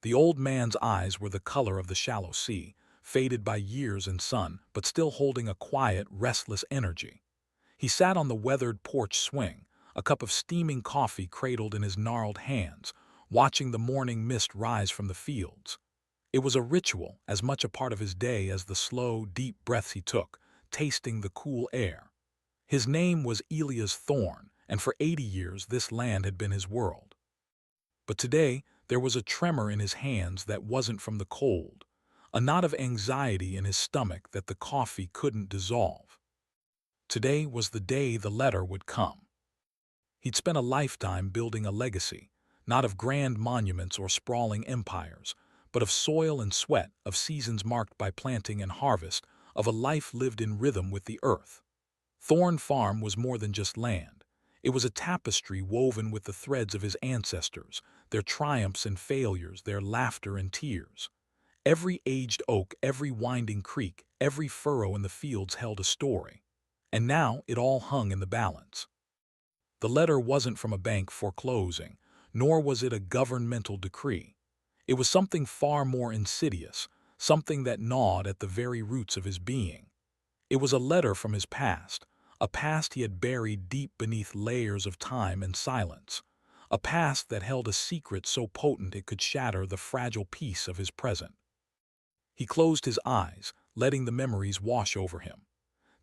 The old man's eyes were the color of the shallow sea, faded by years and sun, but still holding a quiet, restless energy. He sat on the weathered porch swing, a cup of steaming coffee cradled in his gnarled hands, watching the morning mist rise from the fields. It was a ritual, as much a part of his day as the slow, deep breaths he took, tasting the cool air. His name was Elias Thorne, and for 80 years this land had been his world. But today, there was a tremor in his hands that wasn't from the cold, a knot of anxiety in his stomach that the coffee couldn't dissolve. Today was the day the letter would come. He'd spent a lifetime building a legacy, not of grand monuments or sprawling empires, but of soil and sweat, of seasons marked by planting and harvest, of a life lived in rhythm with the earth. Thorne Farm was more than just land. It was a tapestry woven with the threads of his ancestors, their triumphs and failures, their laughter and tears. Every aged oak, every winding creek, every furrow in the fields held a story. And now it all hung in the balance. The letter wasn't from a bank foreclosing, nor was it a governmental decree. It was something far more insidious, something that gnawed at the very roots of his being. It was a letter from his past, a past he had buried deep beneath layers of time and silence, a past that held a secret so potent it could shatter the fragile peace of his present. He closed his eyes, letting the memories wash over him.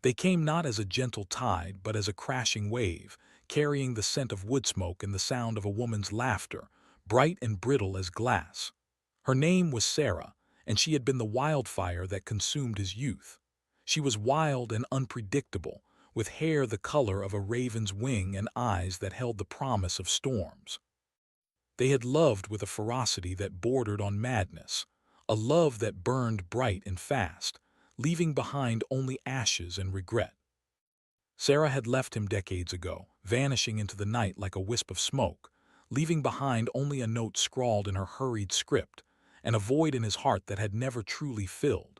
They came not as a gentle tide, but as a crashing wave, carrying the scent of wood smoke and the sound of a woman's laughter, bright and brittle as glass. Her name was Sarah, and she had been the wildfire that consumed his youth. She was wild and unpredictable, with hair the color of a raven's wing and eyes that held the promise of storms. They had loved with a ferocity that bordered on madness, a love that burned bright and fast, leaving behind only ashes and regret. Sarah had left him decades ago, vanishing into the night like a wisp of smoke, leaving behind only a note scrawled in her hurried script, and a void in his heart that had never truly filled.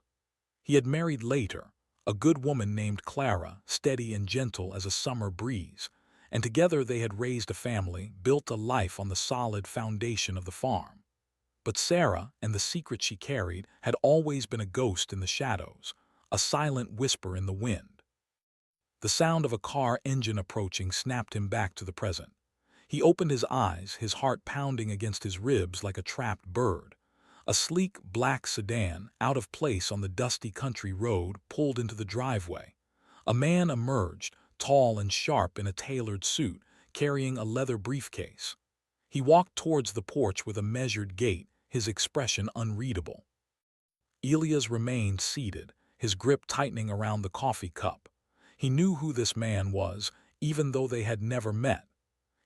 He had married later, a good woman named Clara, steady and gentle as a summer breeze, and together they had raised a family, built a life on the solid foundation of the farm. But Sarah, and the secret she carried, had always been a ghost in the shadows, a silent whisper in the wind. The sound of a car engine approaching snapped him back to the present. He opened his eyes, his heart pounding against his ribs like a trapped bird. A sleek, black sedan, out of place on the dusty country road, pulled into the driveway. A man emerged, tall and sharp in a tailored suit, carrying a leather briefcase. He walked towards the porch with a measured gait, his expression unreadable. Elias remained seated, his grip tightening around the coffee cup. He knew who this man was, even though they had never met.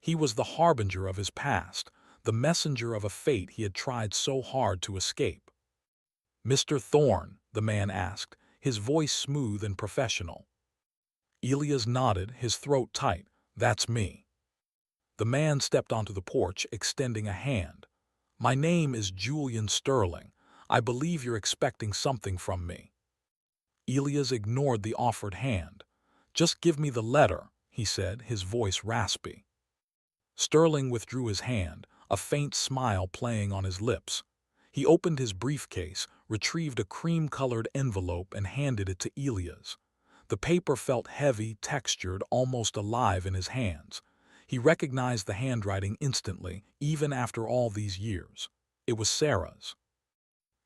He was the harbinger of his past, the messenger of a fate he had tried so hard to escape. "Mr. Thorne," the man asked, his voice smooth and professional. Elias nodded, his throat tight. "That's me." The man stepped onto the porch, extending a hand. "My name is Julian Sterling. I believe you're expecting something from me." Elias ignored the offered hand. "Just give me the letter," he said, his voice raspy. Sterling withdrew his hand, a faint smile playing on his lips. He opened his briefcase, retrieved a cream-colored envelope, and handed it to Elias. The paper felt heavy, textured, almost alive in his hands. He recognized the handwriting instantly, even after all these years. It was Sarah's.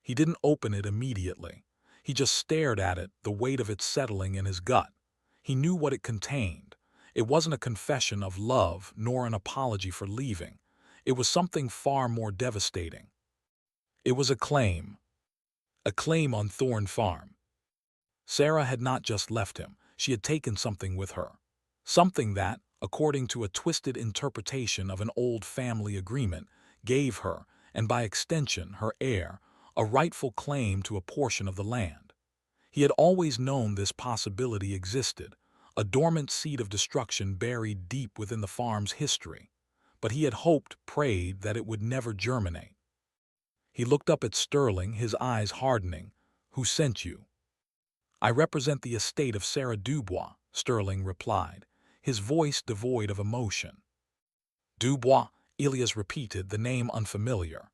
He didn't open it immediately. He just stared at it, the weight of it settling in his gut. He knew what it contained. It wasn't a confession of love, nor an apology for leaving. It was something far more devastating. It was a claim on Thorne Farm. Sarah had not just left him, she had taken something with her. Something that, according to a twisted interpretation of an old family agreement, gave her, and by extension her heir, a rightful claim to a portion of the land. He had always known this possibility existed, a dormant seed of destruction buried deep within the farm's history, but he had hoped, prayed, that it would never germinate. He looked up at Sterling, his eyes hardening. "Who sent you?" "I represent the estate of Sarah Dubois," Sterling replied, his voice devoid of emotion. "Dubois," Elias repeated, the name unfamiliar.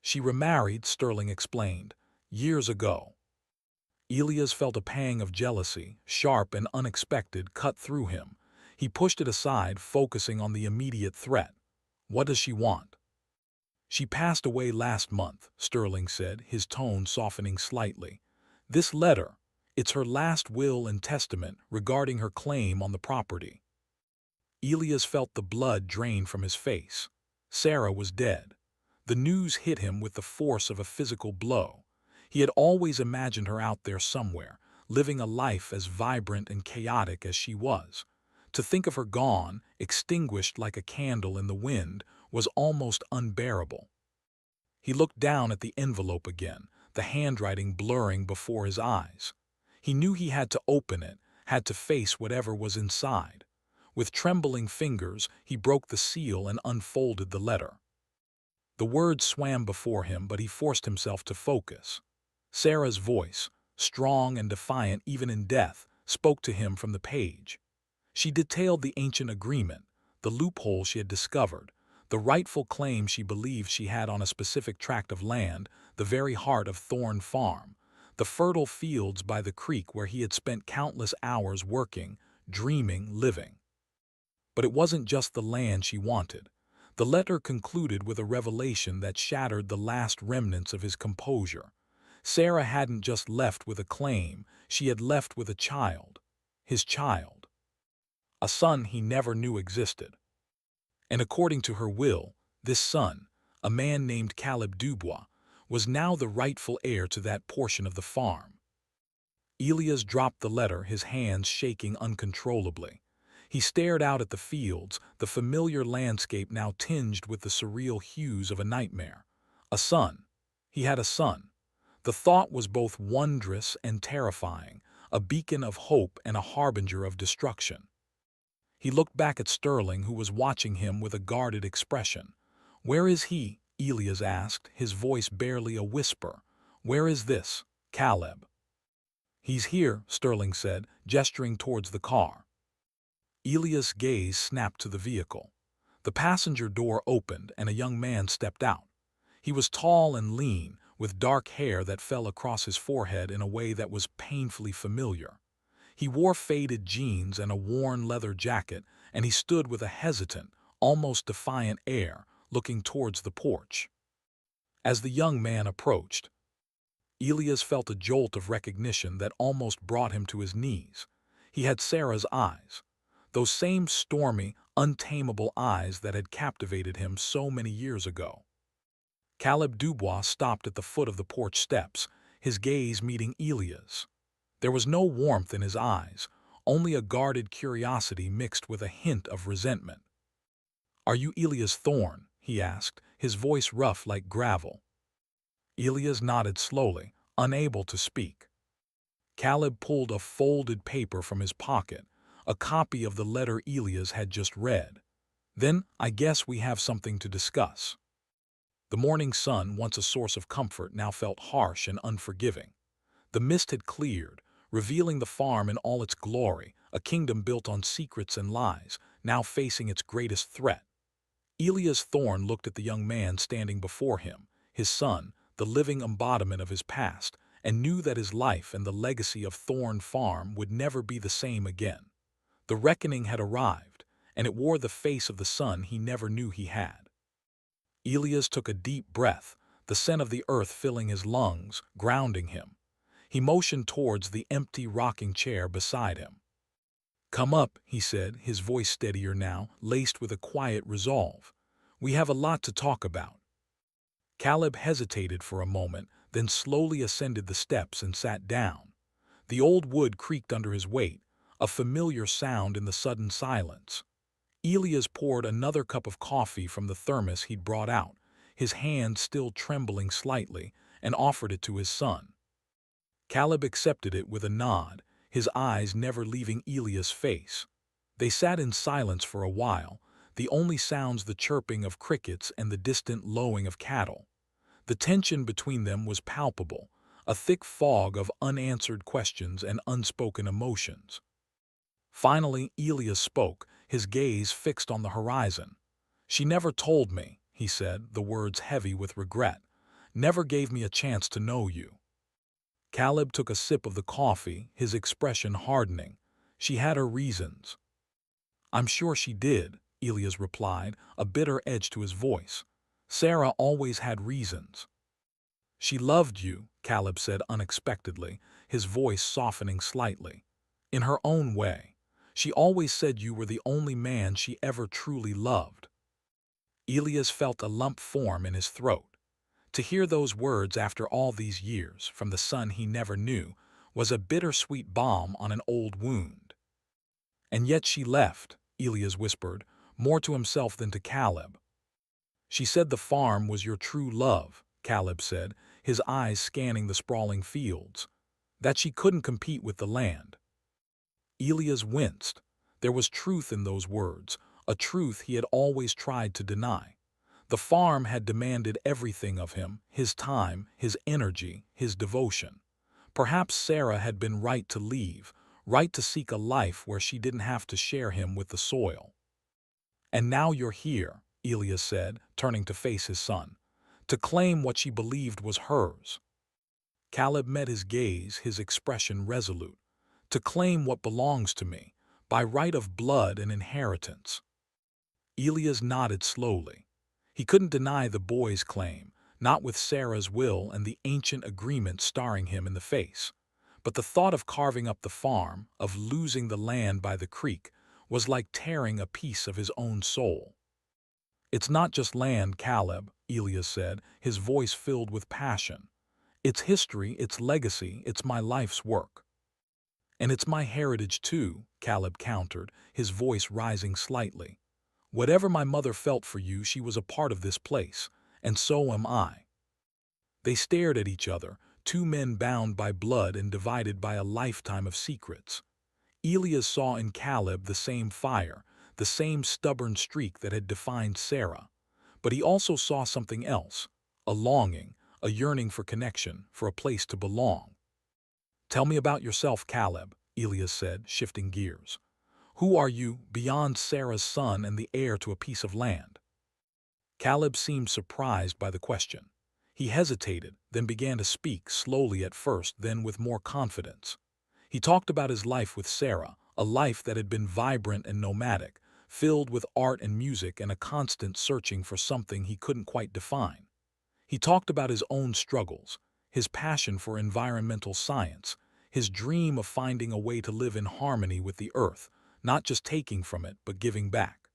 She remarried, Sterling explained, years ago. Elias felt a pang of jealousy, sharp and unexpected, cut through him. He pushed it aside, focusing on the immediate threat. What does she want? She passed away last month, Sterling said, his tone softening slightly. This letter, it's her last will and testament regarding her claim on the property. Elias felt the blood drain from his face. Sarah was dead. The news hit him with the force of a physical blow. He had always imagined her out there somewhere, living a life as vibrant and chaotic as she was. To think of her gone, extinguished like a candle in the wind, was almost unbearable. He looked down at the envelope again, the handwriting blurring before his eyes. He knew he had to open it, had to face whatever was inside. With trembling fingers, he broke the seal and unfolded the letter. The words swam before him, but he forced himself to focus. Sarah's voice, strong and defiant even in death, spoke to him from the page. She detailed the ancient agreement, the loophole she had discovered, the rightful claim she believed she had on a specific tract of land, the very heart of Thorne Farm, the fertile fields by the creek where he had spent countless hours working, dreaming, living. But it wasn't just the land she wanted. The letter concluded with a revelation that shattered the last remnants of his composure. Sarah hadn't just left with a claim, she had left with a child. His child. A son he never knew existed. And according to her will, this son, a man named Caleb Dubois, was now the rightful heir to that portion of the farm. Elias dropped the letter, his hands shaking uncontrollably. He stared out at the fields, the familiar landscape now tinged with the surreal hues of a nightmare. A son. He had a son. The thought was both wondrous and terrifying, a beacon of hope and a harbinger of destruction. He looked back at Sterling, who was watching him with a guarded expression. "Where is he?" Elias asked, his voice barely a whisper. "Where is this, Caleb?" "He's here," Sterling said, gesturing towards the car. Elias' gaze snapped to the vehicle. The passenger door opened and a young man stepped out. He was tall and lean, with dark hair that fell across his forehead in a way that was painfully familiar. He wore faded jeans and a worn leather jacket, and he stood with a hesitant, almost defiant air, looking towards the porch. As the young man approached, Elias felt a jolt of recognition that almost brought him to his knees. He had Sarah's eyes. Those same stormy, untamable eyes that had captivated him so many years ago. Caleb Dubois stopped at the foot of the porch steps, his gaze meeting Elias'. There was no warmth in his eyes, only a guarded curiosity mixed with a hint of resentment. "Are you Elias Thorne?" he asked, his voice rough like gravel. Elias nodded slowly, unable to speak. Caleb pulled a folded paper from his pocket, a copy of the letter Elias had just read. "Then, I guess we have something to discuss." The morning sun, once a source of comfort, now felt harsh and unforgiving. The mist had cleared, revealing the farm in all its glory, a kingdom built on secrets and lies, now facing its greatest threat. Elias Thorne looked at the young man standing before him, his son, the living embodiment of his past, and knew that his life and the legacy of Thorne Farm would never be the same again. The reckoning had arrived, and it wore the face of the son he never knew he had. Elias took a deep breath, the scent of the earth filling his lungs, grounding him. He motioned towards the empty rocking chair beside him. "Come up," he said, his voice steadier now, laced with a quiet resolve. "We have a lot to talk about." Caleb hesitated for a moment, then slowly ascended the steps and sat down. The old wood creaked under his weight, a familiar sound in the sudden silence. Elias poured another cup of coffee from the thermos he'd brought out, his hand still trembling slightly, and offered it to his son. Caleb accepted it with a nod, his eyes never leaving Elias' face. They sat in silence for a while, the only sounds the chirping of crickets and the distant lowing of cattle. The tension between them was palpable, a thick fog of unanswered questions and unspoken emotions. Finally, Elias spoke, his gaze fixed on the horizon. "She never told me," he said, the words heavy with regret. never gave me a chance to know you." Caleb took a sip of the coffee, his expression hardening. "She had her reasons." "I'm sure she did," Elias replied, a bitter edge to his voice. "Sarah always had reasons." "She loved you," Caleb said unexpectedly, his voice softening slightly. "In her own way. She always said you were the only man she ever truly loved." Elias felt a lump form in his throat. To hear those words after all these years, from the son he never knew, was a bittersweet balm on an old wound. "And yet she left," Elias whispered, more to himself than to Caleb. "She said the farm was your true love," Caleb said, his eyes scanning the sprawling fields. "That she couldn't compete with the land." Elias winced. There was truth in those words, a truth he had always tried to deny. The farm had demanded everything of him, his time, his energy, his devotion. Perhaps Sarah had been right to leave, right to seek a life where she didn't have to share him with the soil. "And now you're here," Elias said, turning to face his son, "to claim what she believed was hers." Caleb met his gaze, his expression resolute. "To claim what belongs to me, by right of blood and inheritance." Elias nodded slowly. He couldn't deny the boy's claim, not with Sarah's will and the ancient agreement staring him in the face. But the thought of carving up the farm, of losing the land by the creek, was like tearing a piece of his own soul. "It's not just land, Caleb," Elias said, his voice filled with passion. "It's history, it's legacy, it's my life's work." "And it's my heritage too," Caleb countered, his voice rising slightly. "Whatever my mother felt for you, she was a part of this place, and so am I." They stared at each other, two men bound by blood and divided by a lifetime of secrets. Elias saw in Caleb the same fire, the same stubborn streak that had defined Sarah. But he also saw something else, a longing, a yearning for connection, for a place to belong. "Tell me about yourself, Caleb," Elias said, shifting gears. "Who are you beyond Sarah's son and the heir to a piece of land?" Caleb seemed surprised by the question. He hesitated, then began to speak, slowly at first, then with more confidence. He talked about his life with Sarah, a life that had been vibrant and nomadic, filled with art and music and a constant searching for something he couldn't quite define. He talked about his own struggles, his passion for environmental science, his dream of finding a way to live in harmony with the earth, not just taking from it, but giving back.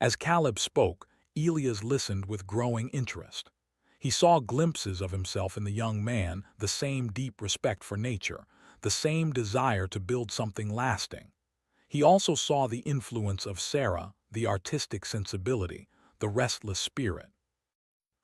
As Caleb spoke, Elias listened with growing interest. He saw glimpses of himself in the young man, the same deep respect for nature, the same desire to build something lasting. He also saw the influence of Sarah, the artistic sensibility, the restless spirit.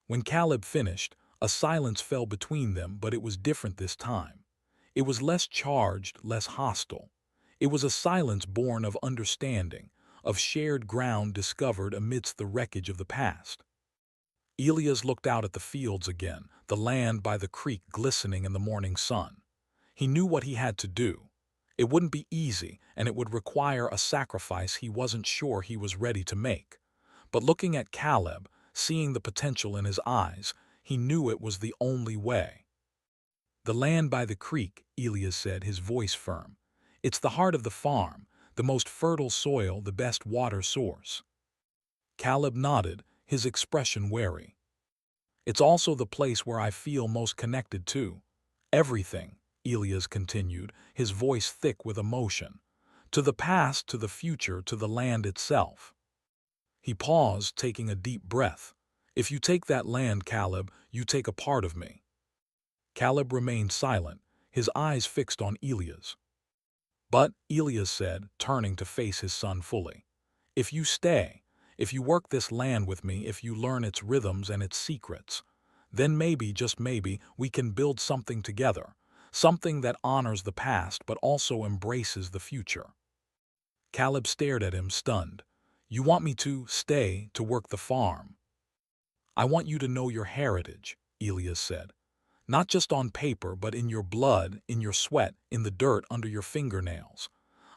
When Caleb finished, a silence fell between them, but it was different this time. It was less charged, less hostile. It was a silence born of understanding, of shared ground discovered amidst the wreckage of the past. Elias looked out at the fields again, the land by the creek glistening in the morning sun. He knew what he had to do. It wouldn't be easy, and it would require a sacrifice he wasn't sure he was ready to make. But looking at Caleb, seeing the potential in his eyes, he knew it was the only way. "The land by the creek," Elias said, his voice firm. "It's the heart of the farm, the most fertile soil, the best water source." Caleb nodded, his expression wary. "It's also the place where I feel most connected to everything," Elias continued, his voice thick with emotion. "To the past, to the future, to the land itself." He paused, taking a deep breath. "If you take that land, Caleb, you take a part of me." Caleb remained silent, his eyes fixed on Elias. "But," Elias said, turning to face his son fully, "if you stay, if you work this land with me, if you learn its rhythms and its secrets, then maybe, just maybe, we can build something together, something that honors the past but also embraces the future." Caleb stared at him, stunned. "You want me to stay, to work the farm?" "I want you to know your heritage," Elias said. "Not just on paper, but in your blood, in your sweat, in the dirt under your fingernails.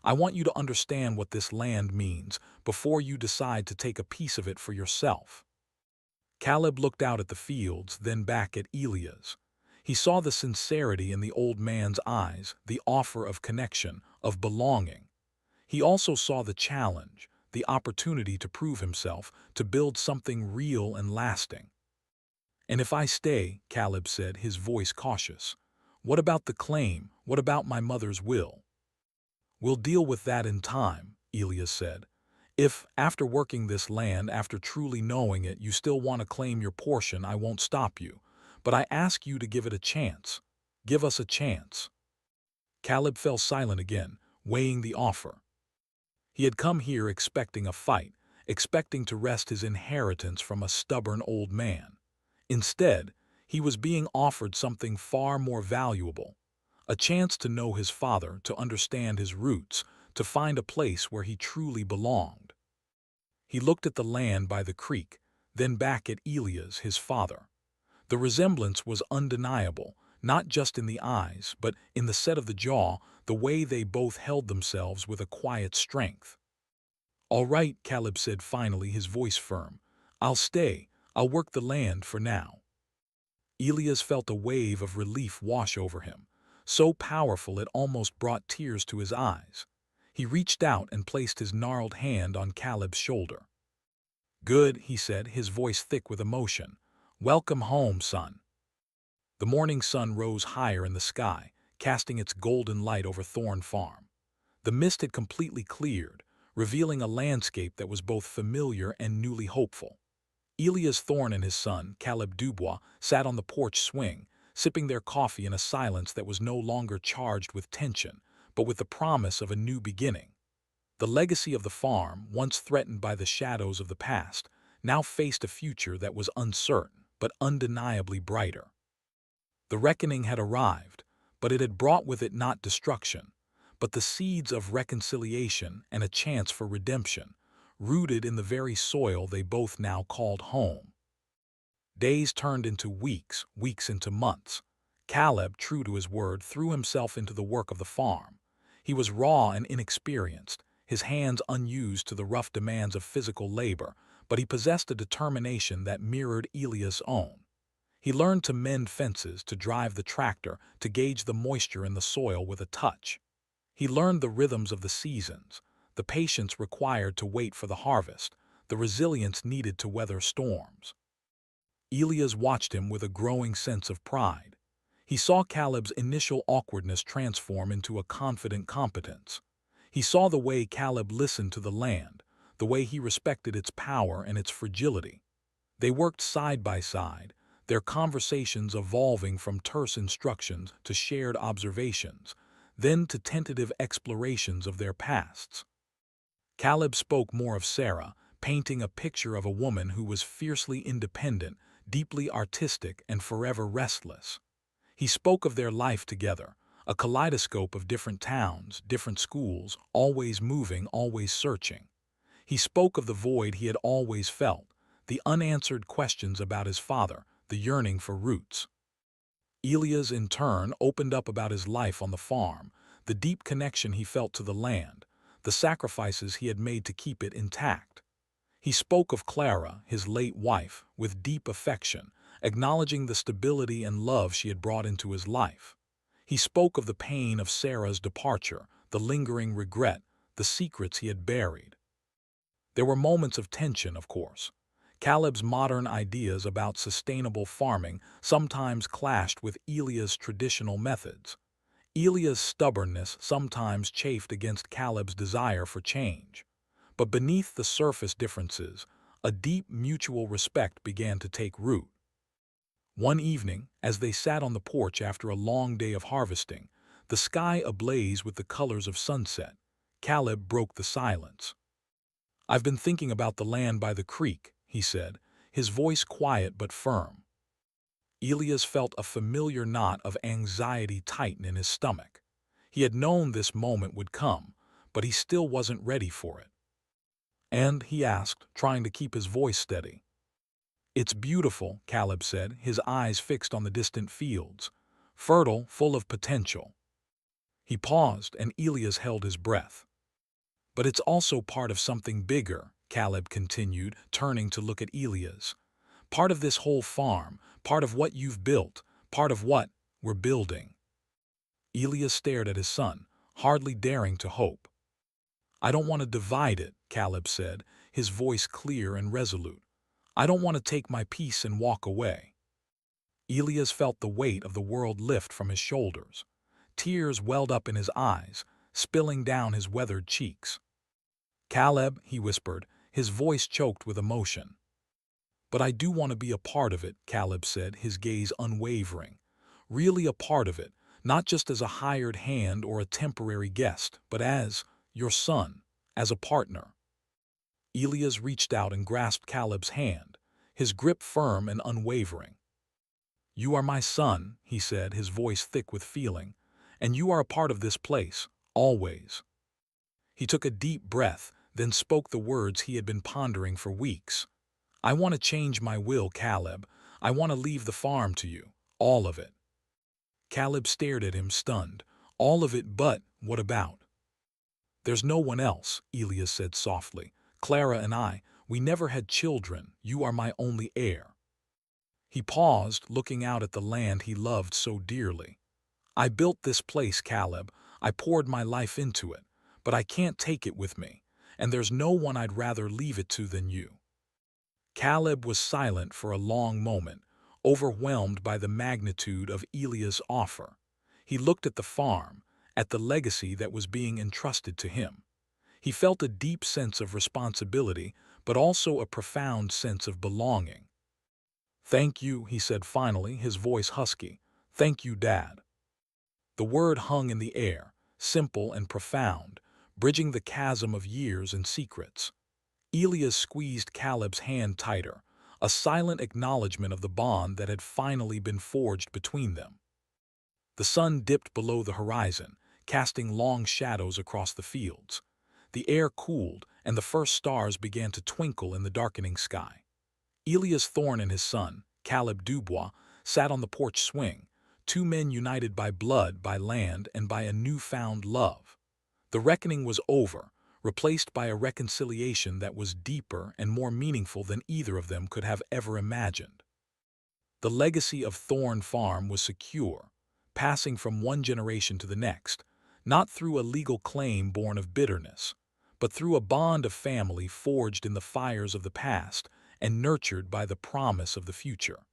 I want you to understand what this land means before you decide to take a piece of it for yourself." Caleb looked out at the fields, then back at Elias. He saw the sincerity in the old man's eyes, the offer of connection, of belonging. He also saw the challenge, the opportunity to prove himself, to build something real and lasting. "And if I stay," Caleb said, his voice cautious, "what about the claim? What about my mother's will?" "We'll deal with that in time," Elias said. "If, after working this land, after truly knowing it, you still want to claim your portion, I won't stop you. But I ask you to give it a chance. Give us a chance." Caleb fell silent again, weighing the offer. He had come here expecting a fight, expecting to wrest his inheritance from a stubborn old man. Instead, he was being offered something far more valuable, a chance to know his father, to understand his roots, to find a place where he truly belonged. He looked at the land by the creek, then back at Elias, his father. The resemblance was undeniable, not just in the eyes, but in the set of the jaw, the way they both held themselves with a quiet strength. "All right," Caleb said finally, his voice firm. "I'll stay. I'll work the land for now." Elias felt a wave of relief wash over him, so powerful it almost brought tears to his eyes. He reached out and placed his gnarled hand on Caleb's shoulder. "Good," he said, his voice thick with emotion. "Welcome home, son." The morning sun rose higher in the sky, casting its golden light over Thorne Farm. The mist had completely cleared, revealing a landscape that was both familiar and newly hopeful. Elias Thorne and his son, Caleb Dubois, sat on the porch swing, sipping their coffee in a silence that was no longer charged with tension, but with the promise of a new beginning. The legacy of the farm, once threatened by the shadows of the past, now faced a future that was uncertain, but undeniably brighter. The reckoning had arrived, but it had brought with it not destruction, but the seeds of reconciliation and a chance for redemption, rooted in the very soil they both now called home. Days turned into weeks, weeks into months. Caleb, true to his word, threw himself into the work of the farm. He was raw and inexperienced, his hands unused to the rough demands of physical labor, but he possessed a determination that mirrored Elias' own. He learned to mend fences, to drive the tractor, to gauge the moisture in the soil with a touch. He learned the rhythms of the seasons, the patience required to wait for the harvest, the resilience needed to weather storms. Elias watched him with a growing sense of pride. He saw Caleb's initial awkwardness transform into a confident competence. He saw the way Caleb listened to the land, the way he respected its power and its fragility. They worked side by side, their conversations evolving from terse instructions to shared observations, then to tentative explorations of their pasts. Caleb spoke more of Sarah, painting a picture of a woman who was fiercely independent, deeply artistic, and forever restless. He spoke of their life together, a kaleidoscope of different towns, different schools, always moving, always searching. He spoke of the void he had always felt, the unanswered questions about his father, the yearning for roots. Elias, in turn, opened up about his life on the farm, the deep connection he felt to the land, the sacrifices he had made to keep it intact. He spoke of Clara, his late wife, with deep affection, acknowledging the stability and love she had brought into his life. He spoke of the pain of Sarah's departure, the lingering regret, the secrets he had buried. There were moments of tension, of course. Caleb's modern ideas about sustainable farming sometimes clashed with Elias' traditional methods. Elias' stubbornness sometimes chafed against Caleb's desire for change. But beneath the surface differences, a deep mutual respect began to take root. One evening, as they sat on the porch after a long day of harvesting, the sky ablaze with the colors of sunset, Caleb broke the silence. "I've been thinking about the land by the creek," he said, his voice quiet but firm. Elias felt a familiar knot of anxiety tighten in his stomach. He had known this moment would come, but he still wasn't ready for it. "And?" he asked, trying to keep his voice steady. "It's beautiful," Caleb said, his eyes fixed on the distant fields. "Fertile, full of potential." He paused, and Elias held his breath. "But it's also part of something bigger," Caleb continued, turning to look at Elias. Part of this whole farm, part of what you've built, part of what we're building." Elias stared at his son, hardly daring to hope. "I don't want to divide it," Caleb said, his voice clear and resolute. "I don't want to take my piece and walk away." Elias felt the weight of the world lift from his shoulders. Tears welled up in his eyes, spilling down his weathered cheeks. "Caleb," he whispered, his voice choked with emotion. "But I do want to be a part of it," Caleb said, his gaze unwavering. "Really a part of it, not just as a hired hand or a temporary guest, but as your son, as a partner." Elias reached out and grasped Caleb's hand, his grip firm and unwavering. "You are my son," he said, his voice thick with feeling, "and you are a part of this place, always." He took a deep breath, then spoke the words he had been pondering for weeks. "I want to change my will, Caleb. I want to leave the farm to you, all of it." Caleb stared at him, stunned. "All of it, but what about?" "There's no one else," Elias said softly. "Clara and I, we never had children. You are my only heir." He paused, looking out at the land he loved so dearly. "I built this place, Caleb. I poured my life into it, but I can't take it with me, and there's no one I'd rather leave it to than you." Caleb was silent for a long moment, overwhelmed by the magnitude of Elias' offer. He looked at the farm, at the legacy that was being entrusted to him. He felt a deep sense of responsibility, but also a profound sense of belonging. "Thank you," he said finally, his voice husky. "Thank you, Dad." The word hung in the air, simple and profound, bridging the chasm of years and secrets. Elias squeezed Caleb's hand tighter, a silent acknowledgement of the bond that had finally been forged between them. The sun dipped below the horizon, casting long shadows across the fields. The air cooled, and the first stars began to twinkle in the darkening sky. Elias Thorne and his son, Caleb Dubois, sat on the porch swing, two men united by blood, by land, and by a newfound love. The reckoning was over, replaced by a reconciliation that was deeper and more meaningful than either of them could have ever imagined. The legacy of Thorne Farm was secure, passing from one generation to the next, not through a legal claim born of bitterness, but through a bond of family forged in the fires of the past and nurtured by the promise of the future.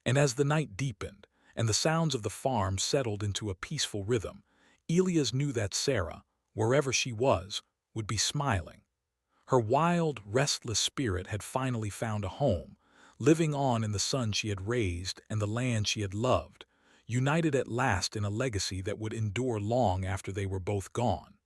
And as the night deepened, and the sounds of the farm settled into a peaceful rhythm, Elias knew that Sarah, wherever she was, would be smiling. Her wild, restless spirit had finally found a home, living on in the son she had raised and the land she had loved, united at last in a legacy that would endure long after they were both gone.